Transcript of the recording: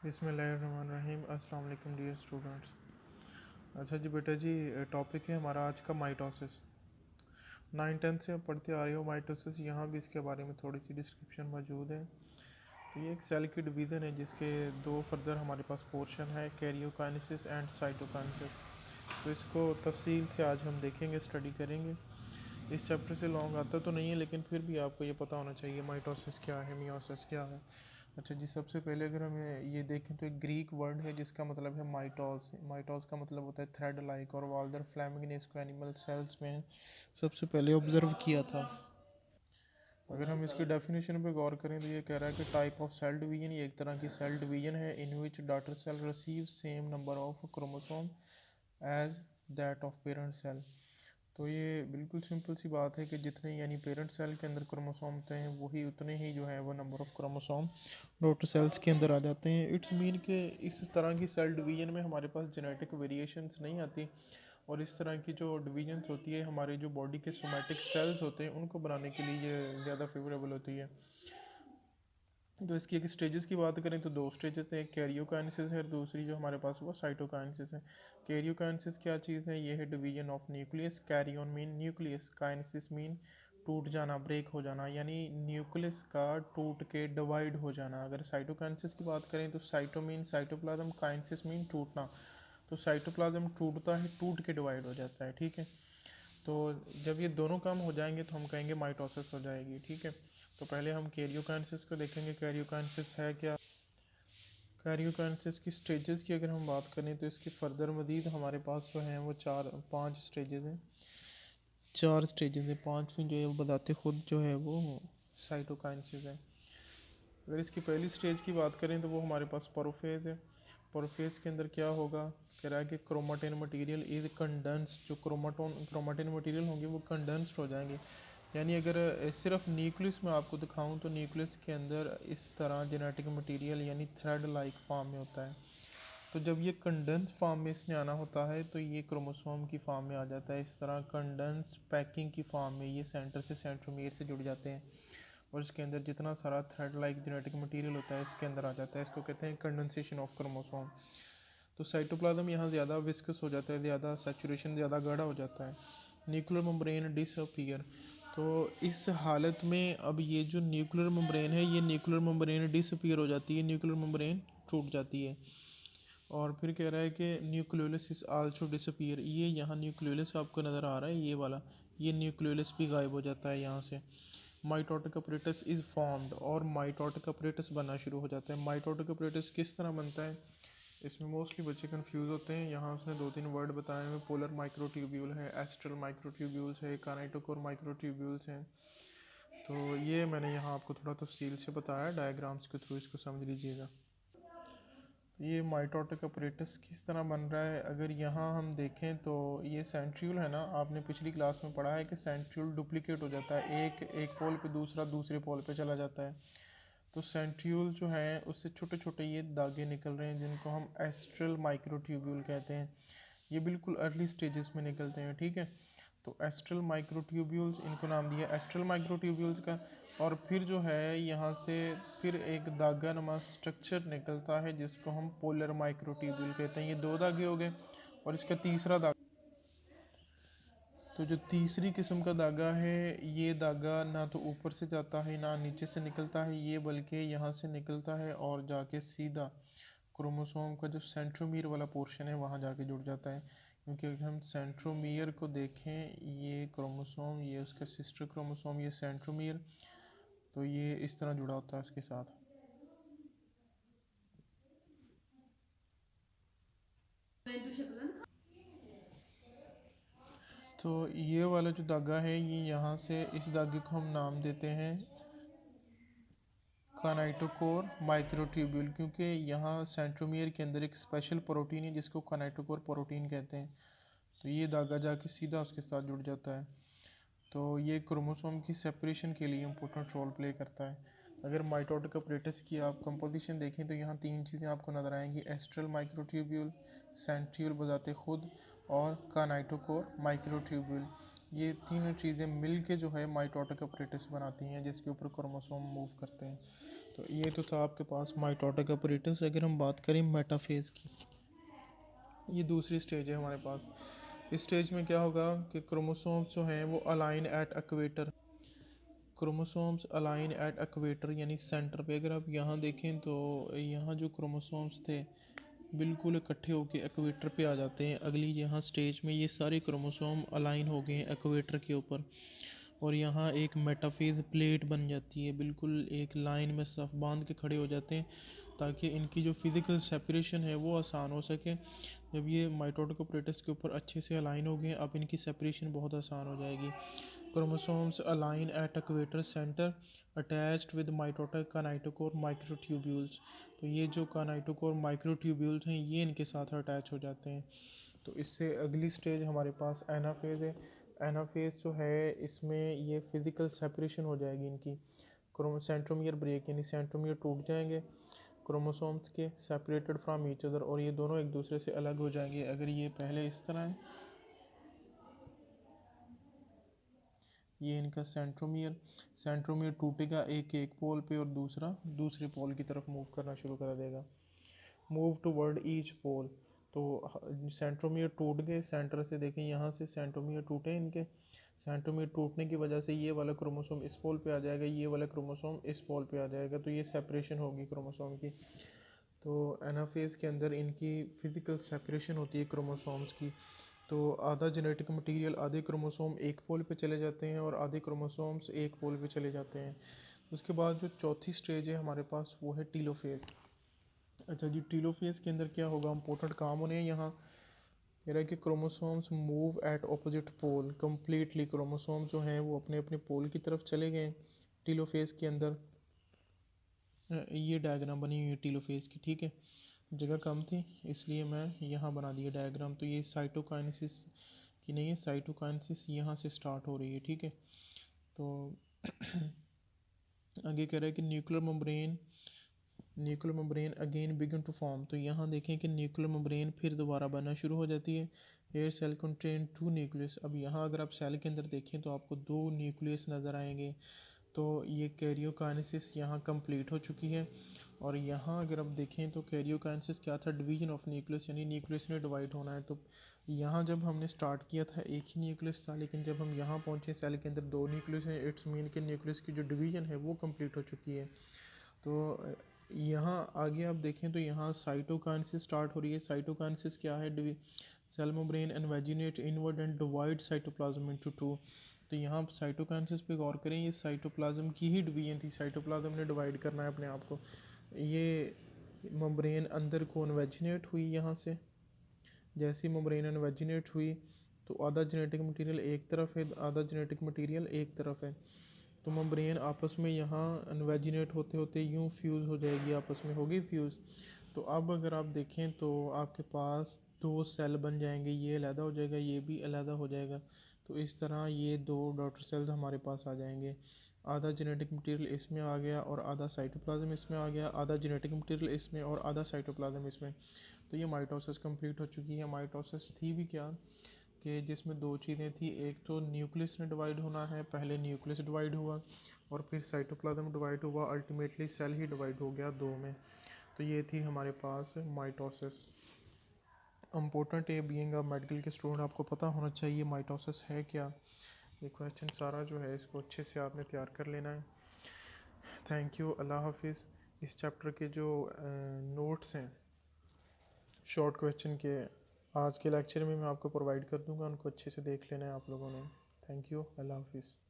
बिस्मिल्लाहिर्रहमानिर्रहीम। अस्सलाम वालेकुम डियर स्टूडेंट्स। अच्छा जी बेटा जी, टॉपिक है हमारा आज का माइटोसिस। 9th-10th से पढ़ते आ रहे हो माइटोसिस। यहाँ भी इसके बारे में थोड़ी सी डिस्क्रिप्शन मौजूद है। तो ये एक सेल की डिवीज़न है जिसके दो फर्दर हमारे पास पोर्शन है, कैरियोकाइनेसिस एंड साइटोकाइनेसिस। तो इसको तफसील से आज हम देखेंगे, स्टडी करेंगे। इस चैप्टर से लॉन्ग आता तो नहीं है, लेकिन फिर भी आपको ये पता होना चाहिए माइटोसिस क्या है, मियोसिस क्या है। अच्छा जी, सबसे पहले अगर हमें ये देखें तो एक ग्रीक वर्ड है जिसका मतलब है माइटोस। माइटोस का मतलब होता है थ्रेड लाइक, और वाल्डर फ्लेमिंग ने इसको एनिमल सेल्स में सबसे पहले ऑब्जर्व किया था। अगर हम इसकी डेफिनेशन पे गौर करें तो ये कह रहा है कि टाइप ऑफ सेल डिवीजन, ये एक तरह की सेल डिवीजन है in which daughter cell receive same number of chromosome as that of parent cell. तो ये बिल्कुल सिंपल सी बात है कि जितने यानी पेरेंट सेल के अंदर क्रोमोसोम होते हैं वही उतने ही जो है वो number of chromosome daughter cells के अंदर आ जाते हैं। इट्स मीन कि इस तरह की सेल डिवीजन में हमारे पास जेनेटिक वेरिएशंस नहीं आती, और इस तरह की जो डिवीजन्स होती है हमारे जो बॉडी के सोमैटिक सेल्स होते हैं उनको बनाने के लिए ये ज़्यादा फेवरेबल होती है। तो इसकी एक स्टेजेस की बात करें तो दो स्टेजेस हैं, एक कैरियोकाइनेसिस है और दूसरी जो हमारे पास वो साइटोकाइनेसिस है। कैरियोकाइनेसिस क्या चीज़ है? ये है division of nucleus. कैरियोन mean nucleus, kinesis mean टूट जाना, ब्रेक हो जाना, यानी न्यूक्लियस का टूट के डिवाइड हो जाना। अगर साइटोकाइनेसिस की बात करें तो cyto mean cytoplasm, kinesis mean टूटना। तो साइटोप्लाज्म टूटता है, टूट के डिवाइड हो जाता है, ठीक है। तो जब ये दोनों काम हो जाएंगे तो हम कहेंगे माइटोसिस हो जाएगी, ठीक है। तो पहले हम कैरियोकाइनेसिस को देखेंगे। कैरियोकाइनेसिस है क्या? कैरियोकाइनेसिस की स्टेजेस की अगर हम बात करें तो इसकी फर्दर मज़ीद हमारे पास जो हैं वो 4-5 स्टेजेस हैं। 4 स्टेजेस हैं, 5वीं जो है वो बताते खुद जो है वो साइटोकाइनेसिस है। अगर इसकी पहली स्टेज की बात करें तो वो हमारे पास प्रोफेज है। प्रोफेज के अंदर क्या होगा? कह रहा है कि क्रोमाटिन मटेरियल इज़ कंडेंस्ड। जो क्रोमाटिन मटेरियल होंगे वो कंडेंस्ड हो जाएंगे। यानी अगर सिर्फ न्यूक्लियस में आपको दिखाऊं तो न्यूक्लियस के अंदर इस तरह जेनेटिक मटेरियल यानी थ्रेड लाइक फॉर्म में होता है। तो जब ये कंडेंस फॉर्म में इसने आना होता है तो ये क्रोमोसोम की फॉर्म में आ जाता है। इस तरह कंडेंस पैकिंग की फॉर्म में ये सेंटर से सेंट्रोमियर से जुड़ जाते हैं, और इसके अंदर जितना सारा थ्रेड लाइक जेनेटिक मटेरियल होता है इसके अंदर आ जाता है। इसको कहते हैं कंडेंसेशन ऑफ क्रोमोसोम। तो साइटोप्लाज्म यहाँ ज़्यादा विस्कस हो जाता है, ज़्यादा सैचुरेशन, ज़्यादा गाढ़ा हो जाता है। Nuclear membrane disappear. तो इस हालत में अब ये जो न्यूक्लियर मेम्ब्रेन है ये न्यूक्लियर मेम्ब्रेन डिसअपीयर हो जाती है, न्यूक्लियर मेम्ब्रेन टूट जाती है। और फिर कह रहा है कि न्यूक्लियोलस इज आल्सो डिसअपीयर। ये यहाँ न्यूक्लियोलस आपको नज़र आ रहा है, ये वाला, ये न्यूक्लियोलस भी गायब हो जाता है यहाँ से। माइटोटिक अपरेटस इज़ फॉर्म्ड, और माइटोटिक अपरेटस बनना शुरू हो जाता है। माइटोटिक अपरेटस किस तरह बनता है? इसमें मोस्टली बच्चे कंफ्यूज होते हैं। यहाँ उसने 2-3 वर्ड बताए हुए, पोलर माइक्रोट्यूब्यूल है, एस्ट्रल माइक्रोट्यूब्यूल्स है, कानाइटोकोर माइक्रोट्यूब्यूल्स हैं। तो ये मैंने यहाँ आपको थोड़ा तफसील से बताया, डायग्राम्स के थ्रू इसको समझ लीजिएगा। ये माइटोटिक अपरेटस किस तरह बन रहा है? अगर यहाँ हम देखें तो ये सेंट्रियोल है ना, आपने पिछली क्लास में पढ़ा है कि सेंट्रियोल डुप्लीकेट हो जाता है, एक पोल पे दूसरा दूसरे पोल पे चला जाता है। तो सेंट्रियोल जो है उससे छोटे छोटे ये धागे निकल रहे हैं जिनको हम एस्ट्रल माइक्रोट्यूब्यूल कहते हैं। ये बिल्कुल अर्ली स्टेजेस में निकलते हैं, ठीक है। तो एस्ट्रल माइक्रोट्यूब्यूल्स, इनको नाम दिया एस्ट्रल माइक्रोट्यूब्यूल्स का। और फिर जो है यहाँ से फिर एक धागा नुमा स्ट्रक्चर निकलता है जिसको हम पोलर माइक्रोट्यूब्यूल कहते हैं। ये 2 धागे हो गए, और इसका तीसरा धागा, तो जो तीसरी किस्म का धागा है ये धागा ना तो ऊपर से जाता है ना नीचे से निकलता है, ये बल्कि यहाँ से निकलता है और जाके सीधा क्रोमोसोम का जो सेंट्रोमियर वाला पोर्शन है वहाँ जाके जुड़ जाता है। क्योंकि अगर हम सेंट्रोमियर को देखें, ये क्रोमोसोम, ये उसका सिस्टर क्रोमोसोम, ये सेंट्रोमियर, तो ये इस तरह जुड़ा होता है उसके साथ। तो ये वाला जो धागा है ये यहाँ से, इस धागे को हम नाम देते हैं कानाइटोकोर माइक्रोट्यूब्यूल, क्योंकि यहाँ सेंट्रोमियर के अंदर एक स्पेशल प्रोटीन है जिसको कानाइटोकोर प्रोटीन कहते हैं। तो ये धागा जाके सीधा उसके साथ जुड़ जाता है। तो ये क्रोमोसोम की सेपरेशन के लिए इम्पोर्टेंट रोल प्ले करता है। अगर माइटोटिक अपरेटस की आप कंपोजिशन देखें तो यहाँ 3 चीज़ें आपको नज़र आएंगी, एस्ट्रल माइक्रोट्यूब्यूल, सेंट्रियोल बजाते खुद, और कानाइटोकोर माइक्रोट्यूब्यूल। ये तीनों चीज़ें मिल के जो है माइटोटिक अपरेटस बनाती हैं जिसके ऊपर क्रोमोसोम मूव करते हैं। तो ये तो था आपके पास माइटोटिक apparatus। अगर हम बात करें मेटाफेज की, ये दूसरी स्टेज है हमारे पास। इस स्टेज में क्या होगा कि क्रोमोसोम्स जो हैं वो align at equator, chromosomes align at equator यानी सेंटर पे। अगर आप यहाँ देखें तो यहाँ जो क्रोमोसोम्स थे बिल्कुल इकट्ठे होकर एक्वेटर पे आ जाते हैं। अगली यहाँ स्टेज में ये सारे क्रोमोसोम अलाइन हो गए हैं एक्वेटर के ऊपर, और यहाँ एक मेटाफेज प्लेट बन जाती है, बिल्कुल एक लाइन में सफ बांध के खड़े हो जाते हैं ताकि इनकी जो फिज़िकल सेपरेशन है वो आसान हो सके। जब ये माइटोटिक apparatus के ऊपर अच्छे से अलाइन हो गए, अब इनकी सेपरेशन बहुत आसान हो जाएगी। Chromosomes align at equator centre attached with mitotic kinetochore microtubules. तो ये जो कानाइटोकोर माइक्रोट्यूब्यूल्स हैं ये इनके साथ अटैच हो जाते हैं। तो इससे अगली स्टेज हमारे पास एनाफेज है। एनाफेज जो है इसमें ये फिज़िकल सेपरेशन हो जाएगी इनकी, सेंट्रोमियर ब्रेक यानी सेंट्रोमियर टूट जाएंगे क्रोमोसोम्स के, सेपरेटेड फ्रॉम ईच अदर, और ये दोनों एक दूसरे से अलग हो जाएंगे। अगर ये पहले इस तरह है, ये इनका सेंट्रोमियर टूटेगा एक एक पोल पे और दूसरा दूसरे पोल की तरफ मूव करना शुरू कर देगा, मूव टूवर्ड ईच पोल। तो सेंट्रोमियर टूट गए सेंटर से, देखें यहाँ से सेंट्रोमियर टूटे इनके, सेंट्रोमियर टूटने की वजह से ये वाला क्रोमोसोम इस पोल पे आ जाएगा, ये वाला क्रोमोसोम इस पोल पे आ जाएगा, तो ये सेपरेशन होगी क्रोमोसोम की। तो एनाफेज के अंदर इनकी फ़िज़िकल सेपरेशन होती है क्रोमोसोम्स की। तो आधा जेनेटिक मटेरियल आधे क्रोमोसोम एक पोल पे चले जाते हैं और आधे क्रोमोसोम्स एक पोल पे चले जाते हैं। उसके बाद जो चौथी स्टेज है हमारे पास वो है टीलोफेज़। अच्छा जी, टीलोफेज़ के अंदर क्या होगा, इंपॉर्टेंट काम होने हैं यहाँ। कह रहा है कि chromosomes move at opposite pole completely, chromosome जो हैं वो अपने अपने पोल की तरफ चले गए टीलोफेज़ के अंदर। ये डायग्राम बनी हुई है टीलोफेज़ की, ठीक है, जगह कम थी इसलिए मैं यहाँ बना दिया डायग्राम। तो ये साइटोकाइनेसिस की नहीं है, साइटोकाइनेसिस यहाँ से स्टार्ट हो रही है, ठीक है। तो आगे कह रहा है कि nuclear membrane again begin to form. तो यहाँ देखें कि न्यूक्लियर मेम्ब्रेन फिर दोबारा बनना शुरू हो जाती है। Here cell contain two nucleus. अब यहाँ अगर आप सेल के अंदर देखें तो आपको दो न्यूक्लियस नज़र आएंगे। तो ये कैरियोकाइनेसिस यहाँ कंप्लीट हो चुकी है। और यहाँ अगर आप देखें तो कैरियोकाइनेसिस क्या था, डिवीजन ऑफ न्यूक्लियस, यानी न्यूक्लियस ने डिवाइड होना है। तो यहाँ जब हमने स्टार्ट किया था एक ही न्यूक्लियस था, लेकिन जब हम यहाँ पहुँचे सेल के अंदर दो न्यूक्लियस हैं, इट्स मीन कि न्यूक्लियस की जो डिवीजन है वो कंप्लीट हो चुकी है। तो यहाँ आगे आप देखें तो यहाँ साइटोकाइनेसिस स्टार्ट हो रही है। साइटोकाइनेसिस क्या है, cell membrane invaginate inward and divide cytoplasm into two. तो यहाँ आप साइटोकाइनेसिस पे गौर करें, ये साइटोप्लाज्म की ही डिवीजन थी, साइटोप्लाज्म ने डिवाइड करना है अपने आप को। ये मेम्ब्रेन अंदर को इनवेजिनेट हुई, यहाँ से जैसी मेम्ब्रेन इनवेजिनेट हुई तो आधा जेनेटिक मटेरियल एक तरफ है, आधा जेनेटिक मटेरियल एक तरफ है। तो मेम्ब्रेन आपस में यहाँ इनवेजिनेट होते होते यूँ फ्यूज़ हो जाएगी, आपस में होगी फ्यूज़। तो अब अगर आप देखें तो आपके पास दो सेल बन जाएंगे, ये अलहदा हो जाएगा, ये भी अलहदा हो जाएगा। तो इस तरह ये दो डॉटर सेल्स हमारे पास आ जाएंगे। आधा जेनेटिक मटेरियल इसमें आ गया और आधा साइटोप्लाज्म इसमें आ गया, आधा जेनेटिक मटेरियल इसमें और आधा साइटोप्लाज्म इसमें। तो ये माइटोसिस कंप्लीट हो चुकी है। माइटोसिस थी भी क्या कि जिसमें दो चीज़ें थी, एक तो न्यूक्लियस ने डिवाइड होना है, पहले न्यूक्लियस डिवाइड हुआ और फिर साइटोप्लाज्म डिवाइड हुआ, अल्टीमेटली सेल ही डिवाइड हो गया दो में। तो ये थी हमारे पास माइटोसिस। इम्पोर्टेंट है, बीइंग अ मेडिकल के स्टूडेंट आपको पता होना चाहिए माइटोसिस है क्या। ये क्वेश्चन सारा जो है इसको अच्छे से आपने तैयार कर लेना है। थैंक यू, अल्लाह हाफिज़। इस चैप्टर के जो नोट्स हैं शॉर्ट क्वेश्चन के, आज के लेक्चर में मैं आपको प्रोवाइड कर दूंगा, उनको अच्छे से देख लेना है आप लोगों ने। थैंक यू, अल्लाह हाफिज़।